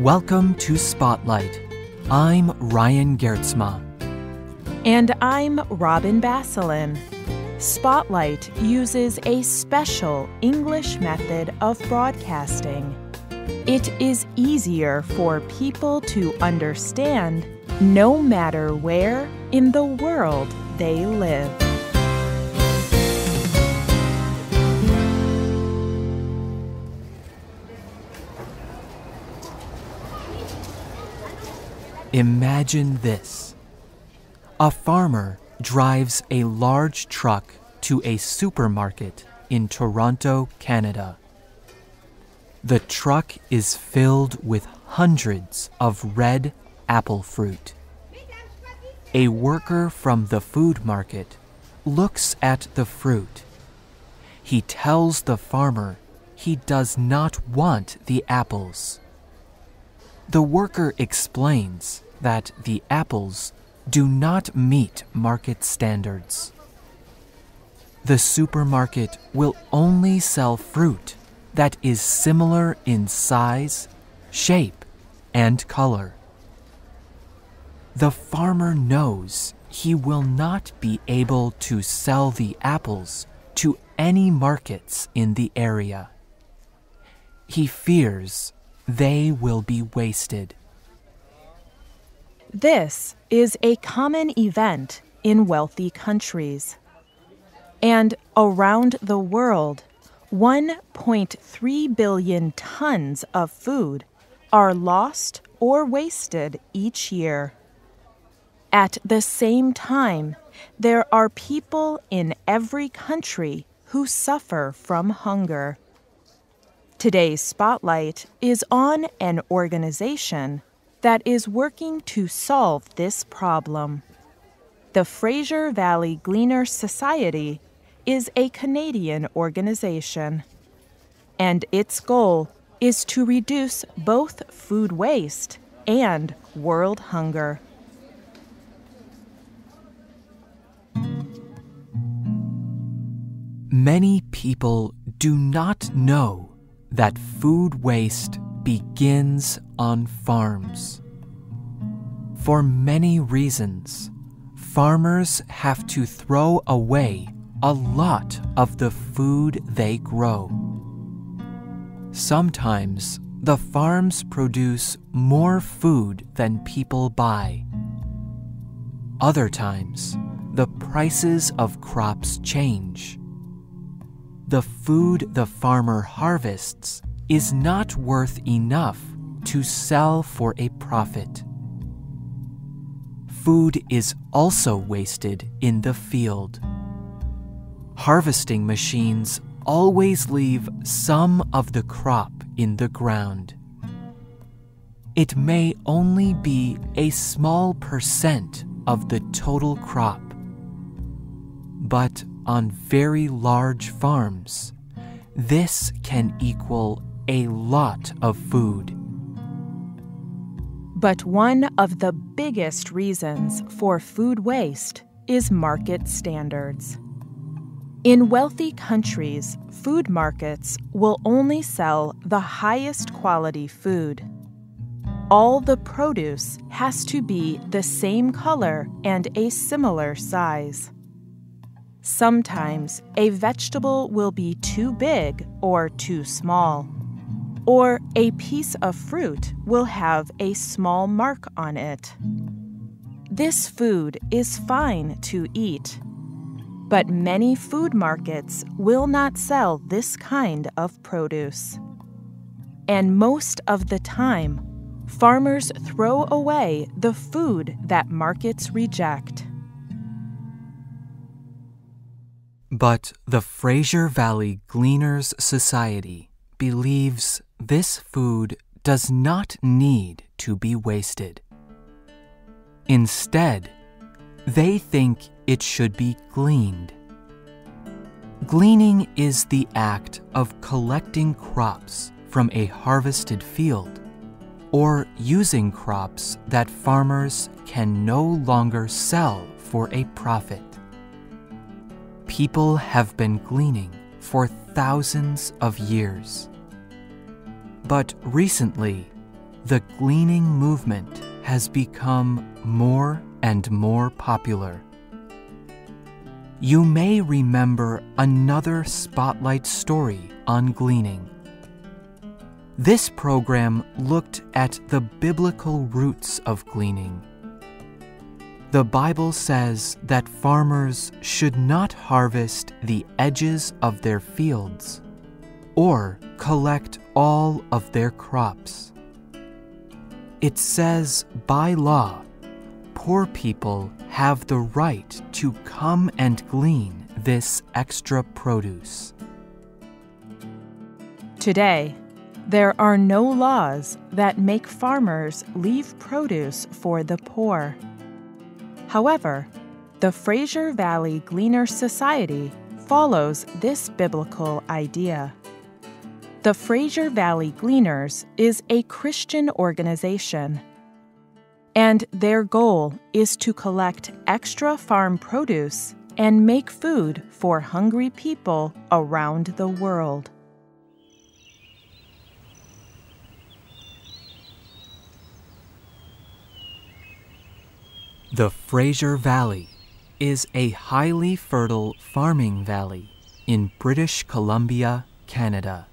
Welcome to Spotlight. I'm Ryan Gertzma. And I'm Robin Basselin. Spotlight uses a special English method of broadcasting. It is easier for people to understand no matter where in the world they live. Imagine this. A farmer drives a large truck to a supermarket in Toronto, Canada. The truck is filled with hundreds of red apple fruit. A worker from the food market looks at the fruit. He tells the farmer he does not want the apples. The worker explains that the apples do not meet market standards. The supermarket will only sell fruit that is similar in size, shape, and color. The farmer knows he will not be able to sell the apples to any markets in the area. He fears they will be wasted. This is a common event in wealthy countries. And around the world, 1.3 billion tons of food are lost or wasted each year. At the same time, there are people in every country who suffer from hunger. Today's spotlight is on an organization that is working to solve this problem. The Fraser Valley Gleaners Society is a Canadian organization, and its goal is to reduce both food waste and world hunger. Many people do not know that food waste begins on farms. For many reasons, farmers have to throw away a lot of the food they grow. Sometimes the farms produce more food than people buy. Other times, the prices of crops change. The food the farmer harvests is not worth enough to sell for a profit. Food is also wasted in the field. Harvesting machines always leave some of the crop in the ground. It may only be a small percent of the total crop, but on very large farms, this can equal a lot of food. But one of the biggest reasons for food waste is market standards. In wealthy countries, food markets will only sell the highest quality food. All the produce has to be the same color and a similar size. Sometimes a vegetable will be too big or too small, or a piece of fruit will have a small mark on it. This food is fine to eat, but many food markets will not sell this kind of produce. And most of the time, farmers throw away the food that markets reject. But the Fraser Valley Gleaners Society believes this food does not need to be wasted. Instead, they think it should be gleaned. Gleaning is the act of collecting crops from a harvested field or using crops that farmers can no longer sell for a profit. People have been gleaning for thousands of years. But recently, the gleaning movement has become more and more popular. You may remember another Spotlight story on gleaning. This program looked at the biblical roots of gleaning. The Bible says that farmers should not harvest the edges of their fields or collect all of their crops. It says by law, poor people have the right to come and glean this extra produce. Today, there are no laws that make farmers leave produce for the poor. However, the Fraser Valley Gleaners Society follows this biblical idea. The Fraser Valley Gleaners is a Christian organization, and their goal is to collect extra farm produce and make food for hungry people around the world. The Fraser Valley is a highly fertile farming valley in British Columbia, Canada.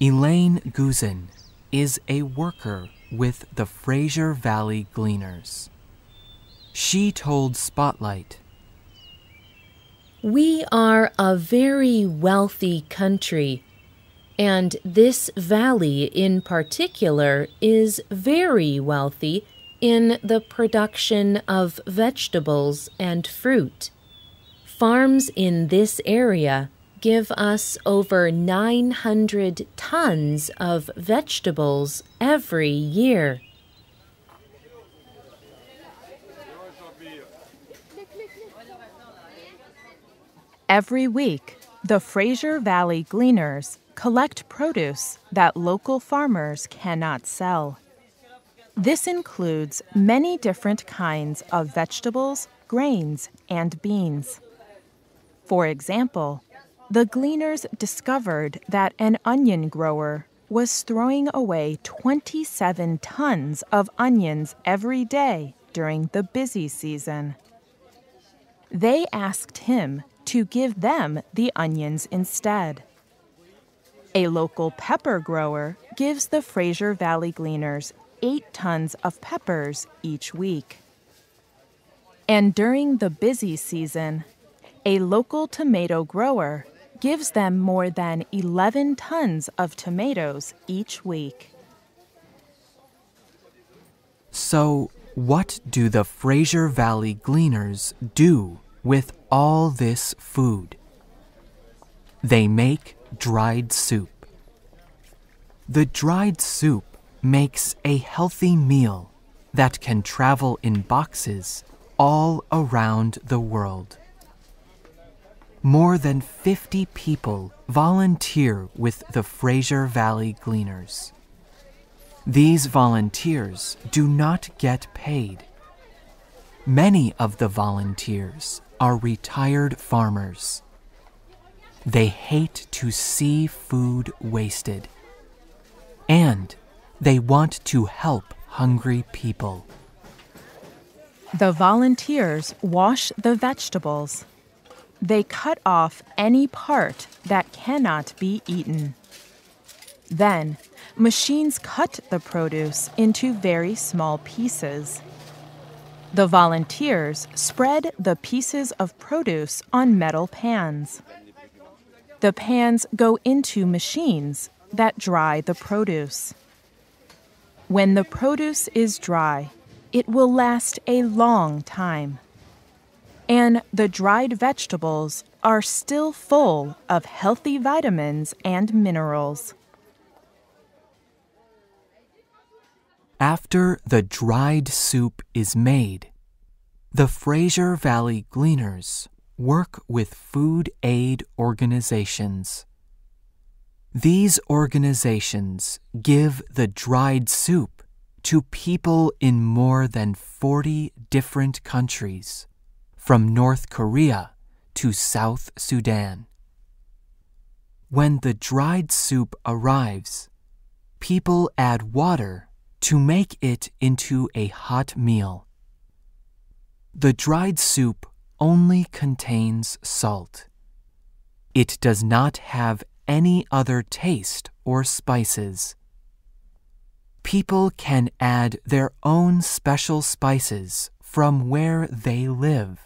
Elaine Guzin is a worker with the Fraser Valley Gleaners. She told Spotlight, "We are a very wealthy country, and this valley in particular is very wealthy in the production of vegetables and fruit. Farms in this area give us over 900 tons of vegetables every year." Every week, the Fraser Valley Gleaners collect produce that local farmers cannot sell. This includes many different kinds of vegetables, grains, and beans. For example, the Gleaners discovered that an onion grower was throwing away 27 tons of onions every day during the busy season. They asked him to give them the onions instead. A local pepper grower gives the Fraser Valley Gleaners 8 tons of peppers each week. And during the busy season, a local tomato grower gives them more than 11 tons of tomatoes each week. So, what do the Fraser Valley Gleaners do with all this food? They make dried soup. The dried soup makes a healthy meal that can travel in boxes all around the world. More than 50 people volunteer with the Fraser Valley Gleaners. These volunteers do not get paid. Many of the volunteers are retired farmers. They hate to see food wasted, and they want to help hungry people. The volunteers wash the vegetables. They cut off any part that cannot be eaten. Then, machines cut the produce into very small pieces. The volunteers spread the pieces of produce on metal pans. The pans go into machines that dry the produce. When the produce is dry, it will last a long time. And the dried vegetables are still full of healthy vitamins and minerals. After the dried soup is made, the Fraser Valley Gleaners work with food aid organizations. These organizations give the dried soup to people in more than 40 different countries, from North Korea to South Sudan. When the dried soup arrives, people add water to make it into a hot meal. The dried soup only contains salt. It does not have any other taste or spices. People can add their own special spices from where they live,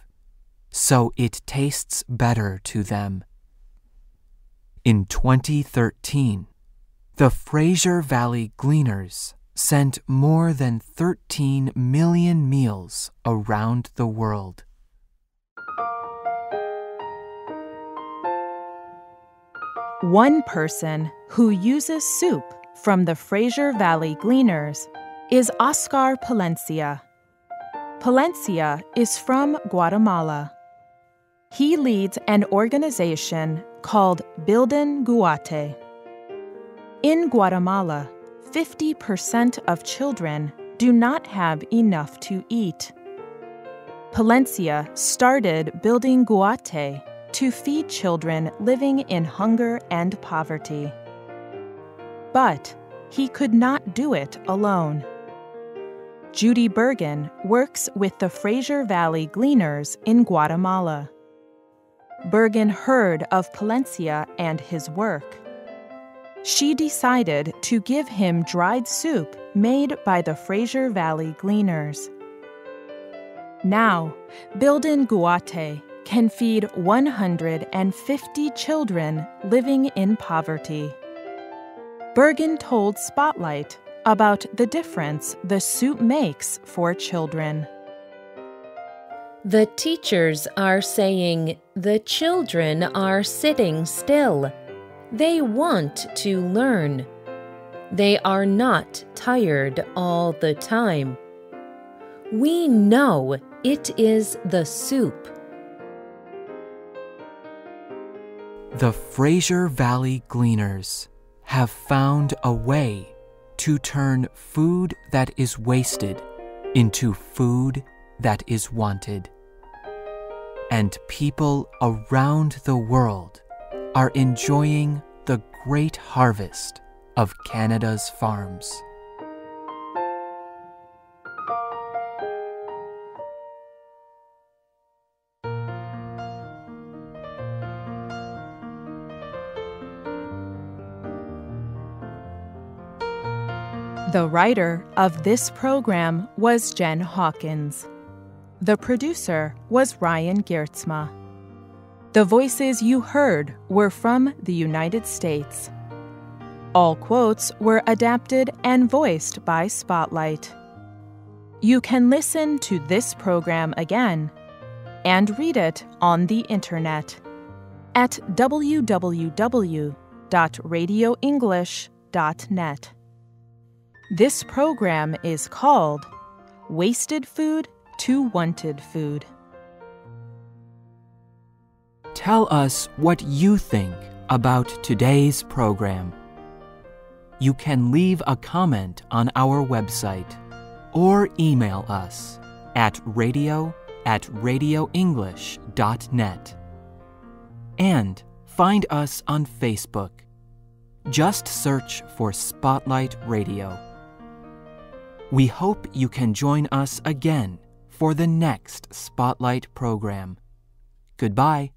so it tastes better to them. In 2013, the Fraser Valley Gleaners sent more than 13 million meals around the world. One person who uses soup from the Fraser Valley Gleaners is Oscar Palencia. Palencia is from Guatemala. He leads an organization called Bilden Guate. In Guatemala, 50% of children do not have enough to eat. Palencia started Bilden Guate to feed children living in hunger and poverty. But he could not do it alone. Judy Bergen works with the Fraser Valley Gleaners in Guatemala. Bergen heard of Palencia and his work. She decided to give him dried soup made by the Fraser Valley Gleaners. Now, Bilden Guate can feed 150 children living in poverty. Bergen told Spotlight about the difference the soup makes for children. The teachers are saying the children are sitting still. They want to learn. They are not tired all the time. We know it is the soup. The Fraser Valley Gleaners have found a way to turn food that is wasted into food that is wanted. And people around the world are enjoying the great harvest of Canada's farms. The writer of this program was Jen Hawkins. The producer was Ryan Geertsma. The voices you heard were from the United States. All quotes were adapted and voiced by Spotlight. You can listen to this program again and read it on the internet at www.radioenglish.net. This program is called Wasted Food to Wanted Food. Tell us what you think about today's program. You can leave a comment on our website or email us at radio@radioenglish.net. And find us on Facebook. Just search for Spotlight Radio. We hope you can join us again for the next Spotlight program. Goodbye.